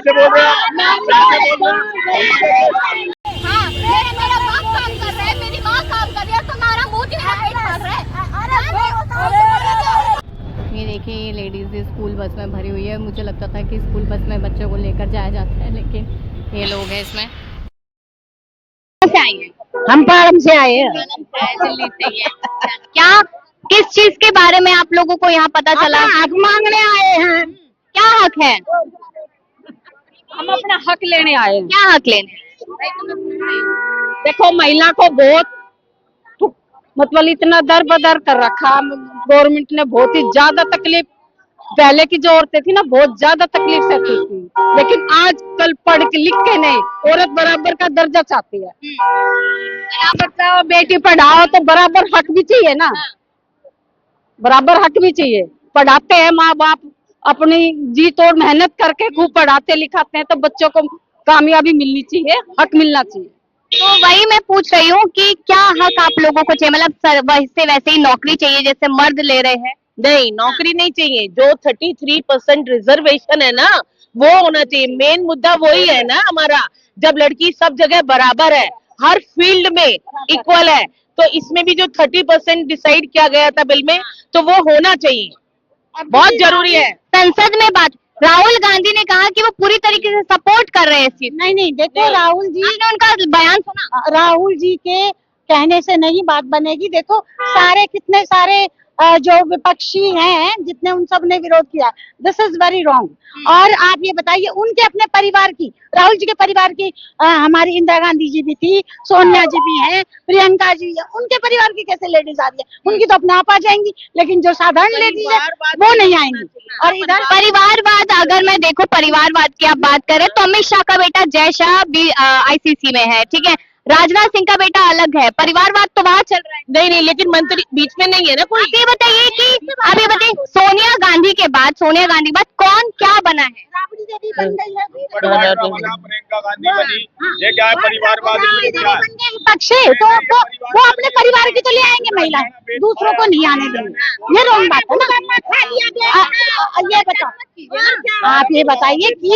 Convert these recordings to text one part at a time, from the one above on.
कैसे बोल रहे हैं हाँ, मेरा बाप काम कर रहा है, मेरी माँ काम कर रही है, तुम्हारा मुंह क्यों पेट भर रहा है? ये देखिए, ये लेडीज स्कूल बस में भरी हुई है। मुझे लगता था कि स्कूल बस में बच्चों को लेकर जाया जाता है, लेकिन ये लोग हैं इसमें। से आए हैं? हम पारम से आए हैं। दिल्ली से ही है। क्या किस चीज के बारे में आप लोगों को यहाँ पता चला? हक मांगने आए हैं। क्या हक है? हम अपना हक लेने आए हैं। क्या हक लेने? देखो, महिला को बहुत मतलब इतना दर बदर कर रखा गवर्नमेंट ने। बहुत ही ज्यादा तकलीफ, पहले की जो औरतें थी ना, बहुत ज्यादा तकलीफ सहती थी, लेकिन आज कल पढ़ के लिख के नहीं, औरत बराबर का दर्जा चाहती है। बराबर का, बेटी पढ़ाओ तो बराबर हक भी चाहिए ना, बराबर हक भी चाहिए। पढ़ाते हैं माँ बाप, अपनी जी तोड़ मेहनत करके खूब पढ़ाते लिखाते हैं, तो बच्चों को कामयाबी मिलनी चाहिए, हक मिलना चाहिए। तो वही मैं पूछ रही हूँ कि क्या हक आप लोगों को चाहिए? मतलब वैसे वैसे ही नौकरी चाहिए जैसे मर्द ले रहे हैं? नहीं, नौकरी नहीं चाहिए। जो 33% रिजर्वेशन है ना, वो होना चाहिए। मेन मुद्दा वही है ना हमारा। जब लड़की सब जगह बराबर है, हर फील्ड में इक्वल है, तो इसमें भी जो 30% डिसाइड किया गया था बिल में, तो वो होना चाहिए, बहुत जरूरी है। संसद में बात, राहुल गांधी ने कहा कि वो पूरी तरीके से सपोर्ट कर रहे हैं इस चीज। नहीं, देखो राहुल जी, आपने उनका बयान सुना? राहुल जी के कहने से नहीं बात बनेगी। देखो, सारे कितने सारे जो विपक्षी हैं, जितने, उन सब ने विरोध किया। This is very wrong. और आप ये बताइए, उनके अपने परिवार की, राहुल जी के परिवार की, हमारी इंदिरा गांधी जी भी थी, सोनिया जी भी हैं, प्रियंका जी है, उनके परिवार की कैसे लेडीज आ रही है? उनकी तो अपने आप आ जाएंगी, लेकिन जो साधारण लेडीज है वो नहीं आएंगी। और इधर परिवारवाद, अगर मैं देखो परिवारवाद की आप बात करें तो अमित शाह का बेटा जय शाह भी आईसीसी में है, ठीक है। राजनाथ सिंह का बेटा अलग है, परिवारवाद तो वहाँ चल रहा है। नहीं, लेकिन मंत्री बीच में नहीं है ना कोई। आप ये बताइए कि आप ये बताइए, सोनिया गांधी के बाद कौन क्या बना है? राबड़ी देवी बन गई है, प्रियंका गांधी बनी, ये क्या है परिवारवाद? विपक्ष है, तो वो अपने परिवार की तो ले आएंगे महिलाएं, दूसरों को नहीं आने देंगे। ये रॉन्ग बात है ना। ये बताओ, आप ये बताइए कि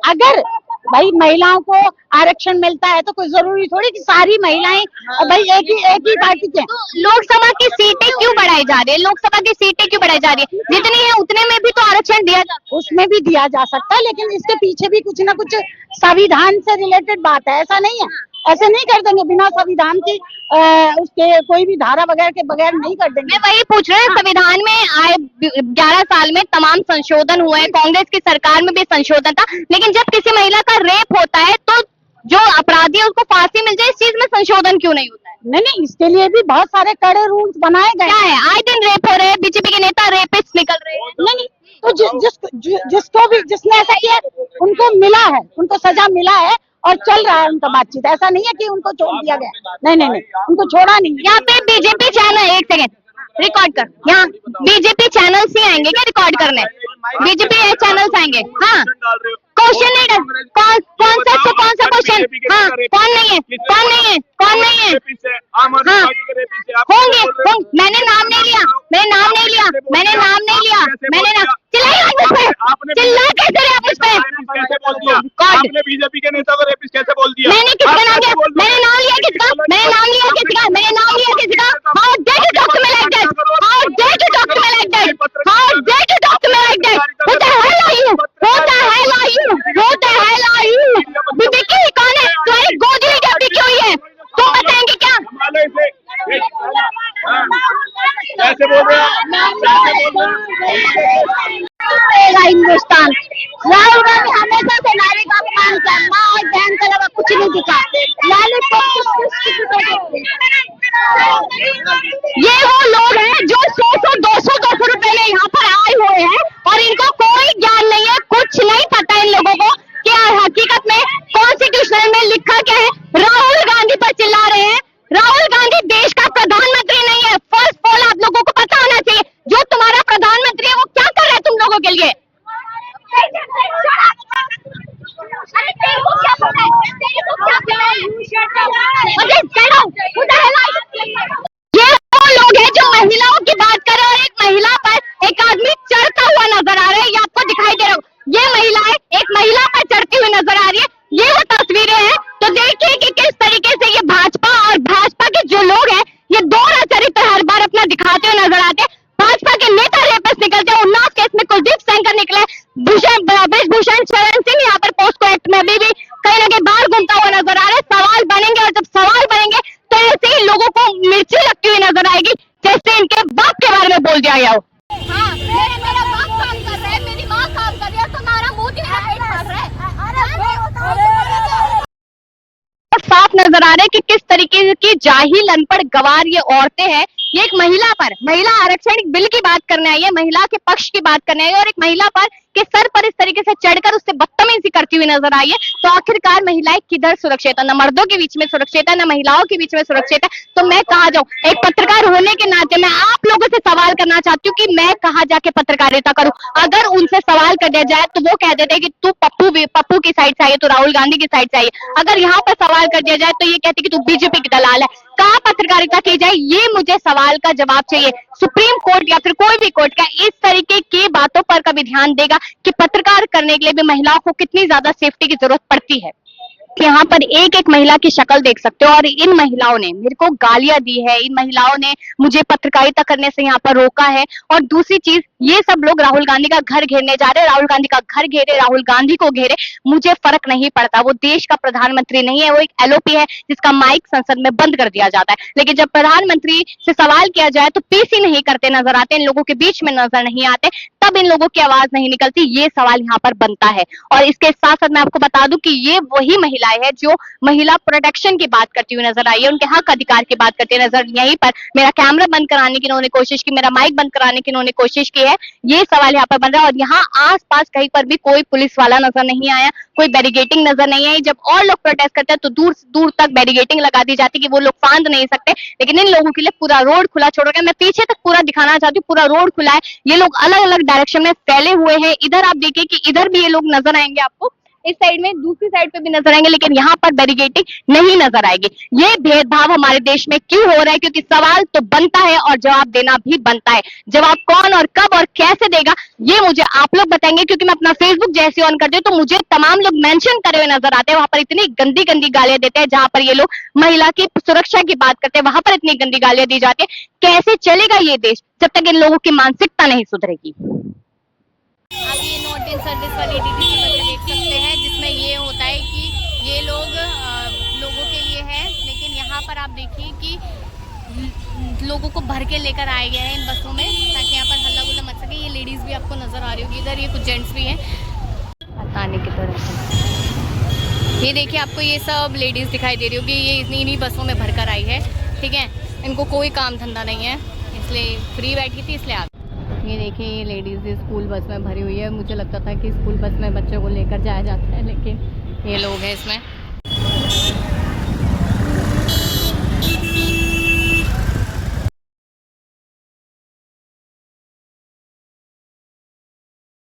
अगर भाई महिलाओं को आरक्षण मिलता है तो कोई जरूरी थोड़ी कि सारी महिलाएं भाई एक ही पार्टी के। लोकसभा की सीटें क्यों बढ़ाई जा रही है? लोकसभा की सीटें क्यों बढ़ाई जा रही है? जितनी है उतने में भी तो आरक्षण दिया जा, उसमें भी दिया जा सकता है, लेकिन इसके पीछे भी कुछ ना कुछ संविधान से रिलेटेड बात है। ऐसा नहीं है, ऐसे नहीं कर देंगे बिना संविधान की, उसके कोई भी धारा वगैरह के बगैर नहीं कर देंगे। मैं वही पूछ रही हूँ, संविधान में आए 11 साल में तमाम संशोधन हुए हैं, कांग्रेस की सरकार में भी संशोधन था, लेकिन जब किसी महिला का रेप होता है तो जो अपराधी है उसको फांसी मिल जाए, इस चीज में संशोधन क्यों नहीं होता है? नहीं, इसके लिए भी बहुत सारे कड़े रूल्स बनाए गए। क्या है, आए दिन रेप हो रहे हैं, बीजेपी के नेता रेपिस्ट निकल रहे हैं। नहीं, तो जिसको भी, जिसने ऐसा किया उनको मिला है, उनको सजा मिला है और चल रहा है उनका बातचीत। ऐसा नहीं है कि उनको छोड़ दिया गया, नहीं, उनको छोड़ा नहीं। यहाँ पे बीजेपी चैनल, एक सेकेंड रिकॉर्ड कर, यहाँ बीजेपी चैनल्स ही आएंगे क्या रिकॉर्ड करने? बीजेपी चैनल्स आएंगे? हाँ, क्वेश्चन नहीं, कौन सा क्वेश्चन? हाँ, कौन नहीं है? हाँ, होंगे, मैंने नाम नहीं लिया, चिल्ला कैसे रहे आप उस पे? आपने बीजेपी के नेता को रेपिस्ट कैसे बोल दिया? मैंने किसका नाम लिया? मैंने नाम लिया किसका? How dare you talk to me like that? How dare you talk to me like that? Who the hell are you? Vicky कौन है? तुम्हारी गोद में क्या टिकी हुई है? तुम बताएंगे क्या? कैसे बोल रहे हैं? हिंदुस्तान, राहुल गांधी हमेशा से नारी का अपमान किया, माँ और बहन के अलावा कुछ नहीं दिखा। ये वो लोग हैं जो 100-200 रुपए में यहाँ पर आए हुए हैं और इनको कोई ज्ञान नहीं है, कुछ नहीं पता इन लोगों को कि हकीकत में कॉन्स्टिट्यूशन में लिखा क्या है। राहुल गांधी पर चिल्ला रहे हैं। राहुल गांधी देश का प्रधानमंत्री नहीं है। फर्स्ट ऑफ ऑल आप लोगों को पता होना चाहिए, जो तुम्हारा प्रधानमंत्री है वो क्या कर रहा है तुम लोगों के लिए। ये वो लोग हैं जो महिलाओं की बात कर रहे हैं बोल दिया गया हो। हाँ, मेरा बाप काम कर रहा है, मेरी माँ काम कर रही है, तुम्हारा मुंह क्यों मेरा पेट भर रहा है? साफ नजर आ रहा है कि किस तरीके की जाहिल अनपढ़ गवार ये औरतें हैं। ये एक महिला आरक्षण बिल की बात करने आई है, महिला के पक्ष की बात करने आई है और एक महिला पर के सर पर इस तरीके से चढ़कर उससे बदतमीजी करती हुई नजर आई है। तो आखिरकार महिलाएं किधर सुरक्षित है? न मर्दों के बीच में सुरक्षित है, न महिलाओं के बीच में सुरक्षित है। तो मैं कहाँ जाऊं? एक पत्रकार होने के नाते मैं आप लोगों से सवाल करना चाहती हूँ कि मैं कहाँ जाके पत्रकारिता करूं? अगर उनसे सवाल कर दिया जाए तो वो कह देते हैं कि तू पप्पू की साइड से आई है, तू राहुल गांधी की साइड से आई है। अगर यहाँ पर सवाल कर दिया जाए तो ये कहती कि तू बीजेपी की दलाल है। कहाँ पत्रकारिता की जाए? ये मुझे सवाल का जवाब चाहिए। सुप्रीम कोर्ट या फिर कोई भी कोर्ट क्या इस तरीके की बातों पर कभी ध्यान देगा कि पत्रकार करने के लिए भी महिलाओं को कितनी ज्यादा सेफ्टी की जरूरत पड़ती है? यहाँ पर एक एक महिला की शक्ल देख सकते हो और इन महिलाओं ने मेरे को गालियां दी है, इन महिलाओं ने मुझे पत्रकारिता करने से यहाँ पर रोका है। और दूसरी चीज, ये सब लोग राहुल गांधी का घर घेरने जा रहे हैं, राहुल गांधी का घर घेरे, राहुल गांधी को घेरे, मुझे फर्क नहीं पड़ता। वो देश का प्रधानमंत्री नहीं है, वो एक एलओपी है जिसका माइक संसद में बंद कर दिया जाता है। लेकिन जब प्रधानमंत्री से सवाल किया जाए तो पीसी नहीं करते नजर आते, इन लोगों के बीच में नजर नहीं आते, तब इन लोगों की आवाज नहीं निकलती। ये सवाल यहाँ पर बनता है। और इसके साथ साथ मैं आपको बता दूं कि ये वही महिलाएं है जो महिला प्रोटेक्शन की बात करती हुई नजर आई है, उनके हक अधिकार की बात करती नजर। यहीं पर मेरा कैमरा बंद कराने की इन्होंने कोशिश की, मेरा माइक बंद कराने की इन्होंने कोशिश की है। ये सवाल यहाँ पर बन रहा है और यहाँ आसपास कहीं पर भी कोई पुलिस वाला नजर नहीं आया, कोई बैरिगेटिंग नजर नहीं आई। जब और लोग प्रोटेस्ट करते हैं तो दूर दूर तक बैरिगेटिंग लगा दी जाती है कि वो लोग फांद नहीं सकते, लेकिन इन लोगों के लिए पूरा रोड खुला छोड़ गया। मैं पीछे तक पूरा दिखाना चाहती हूँ, पूरा रोड खुला है, ये लोग अलग अलग डायरेक्शन में फैले हुए हैं। इधर आप देखिए कि इधर भी ये लोग नजर आएंगे आपको, इस साइड में, दूसरी साइड पे भी नजर आएंगे, लेकिन यहाँ पर बैरिगेटिंग नहीं नजर आएगी। ये भेदभाव हमारे देश में क्यों हो रहा है? क्योंकि सवाल तो बनता है और जवाब देना भी बनता है। जवाब कौन और कब और कैसे देगा ये मुझे आप लोग बताएंगे, क्योंकि मैं अपना फेसबुक जैसे ऑन करती हूँ तो मुझे तमाम लोग मेंशन करे हुए नजर आते हैं। वहां पर इतनी गंदी गंदी गालियां देते हैं, जहां पर ये लोग महिला की सुरक्षा की बात करते हैं वहां पर इतनी गंदी गालियां दी जाती है। कैसे चलेगा ये देश जब तक इन लोगों की मानसिकता नहीं सुधरेगी? आप ये नॉट इन सर्विस वाली डीटीसी बसें देख सकते हैं, जिसमें ये होता है कि ये लोगों के लिए है, लेकिन यहाँ पर आप देखिए कि लोगों को भर के लेकर आए गए हैं इन बसों में, ताकि यहाँ पर हल्ला गुल्ला मच सके। ये लेडीज़ भी आपको नज़र आ रही होगी इधर, ये कुछ जेंट्स भी हैं आने की तरफ से। ये देखिए, आपको ये सब लेडीज़ दिखाई दे रही होगी, ये इन्हीं बसों में भर कर आई है, ठीक है। इनको कोई काम धंधा नहीं है, इसलिए फ्री बैठी थी, इसलिए आ। ये देखिए, ये लेडीज़ स्कूल बस में भरी हुई है। मुझे लगता था कि स्कूल बस में बच्चों को लेकर जाया जाता है, लेकिन ये लोग हैं इसमें।